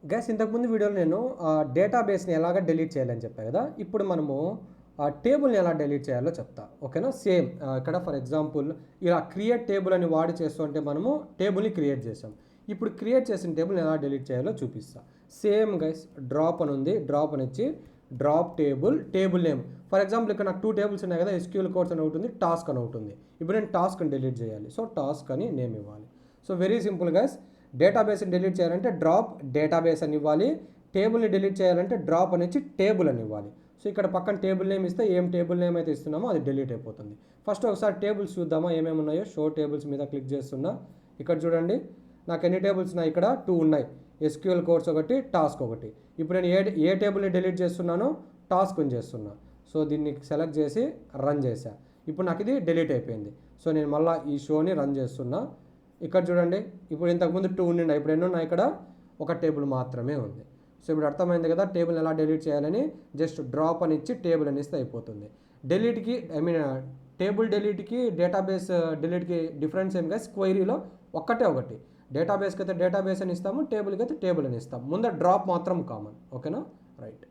Guys ఇంతకుముందు వీడియోలో నేను డేటాబేస్ని ఎలాగ డిలీట్ చేయాలని చెప్పాను కదా. ఇప్పుడు మనము ఆ టేబుల్ని ఎలా డిలీట్ చేయాలో చెప్తా, ఓకేనా. సేమ్ ఇక్కడ ఫర్ ఎగ్జాంపుల్ ఇలా క్రియేట్ టేబుల్ అని వాడి చేస్తుంటే మనము టేబుల్ని క్రియేట్ చేసాం. ఇప్పుడు క్రియేట్ చేసిన టేబుల్ని ఎలా డిలీట్ చేయాలో చూపిస్తా. సేమ్ గైస్ డ్రాప్ అని ఉంది, డ్రాప్ అని ఇచ్చి drop table name. For example ఇక్కడ నాకు 2 టేబుల్స్ ఉన్నాయి కదా, SQL కోడ్స్ అని ఉంటుంది, టాస్క్ అని ఉంటుంది. ఇప్పుడు నేను టాస్క్ని డిలీట్ చేయాలి, సో టాస్క్ అని నేమ్ ఇవ్వాలి. So very simple guys. డేటాబేస్ని డిలీట్ చేయాలంటే డ్రాప్ డేటాబేస్ అని ఇవ్వాలి. టేబుల్ని డిలీట్ చేయాలంటే డ్రాప్ అని ఇచ్చి టేబుల్ అని ఇవ్వాలి. సో ఇక్కడ పక్కన టేబుల్ నేమ్ ఇస్తే ఏం టేబుల్ నేమ్ అయితే ఇస్తున్నామో అది డిలీట్ అయిపోతుంది. ఫస్ట్ ఒకసారి టేబుల్స్ చూద్దామా ఏమేమి ఉన్నాయో. షో టేబుల్స్ మీద క్లిక్ చేస్తున్నా. ఇక్కడ చూడండి నాకు ఎన్ని టేబుల్స్ ఉన్నాయి, ఇక్కడ 2 ఉన్నాయి. SQL కోడ్స్ ఒకటి, టాస్క్ ఒకటి. ఇప్పుడు నేను ఏ టేబుల్ని డిలీట్ చేస్తున్నానో టాస్క్ని చేస్తున్నా. సో దీన్ని సెలెక్ట్ చేసి రన్ చేశా. ఇప్పుడు నాకు ఇది డిలీట్ అయిపోయింది. సో నేను మళ్ళీ ఈ షోని రన్ చేస్తున్నా. ఇక్కడ చూడండి ఇప్పుడు ఇంతకుముందు 2 ఉండిండా, ఇప్పుడు ఎన్ని ఉన్నాయి, ఇక్కడ ఒక టేబుల్ మాత్రమే ఉంది. సో ఇప్పుడు అర్థమైంది కదా టేబుల్ని ఎలా డిలీట్ చేయాలని. జస్ట్ డ్రాప్ అని ఇచ్చి టేబుల్ అని ఇస్తే అయిపోతుంది. డిలీట్కి టేబుల్ డిలీట్కి డేటాబేస్ డిలీట్కి డిఫరెన్స్ ఏం గైస్, క్వైరీలో ఒకటి. డేటాబేస్కి అయితే డేటాబేస్ అని ఇస్తాము, టేబుల్కి అయితే టేబుల్ అని ఇస్తాము. ముందర డ్రాప్ మాత్రం కామన్, ఓకేనా. రైట్.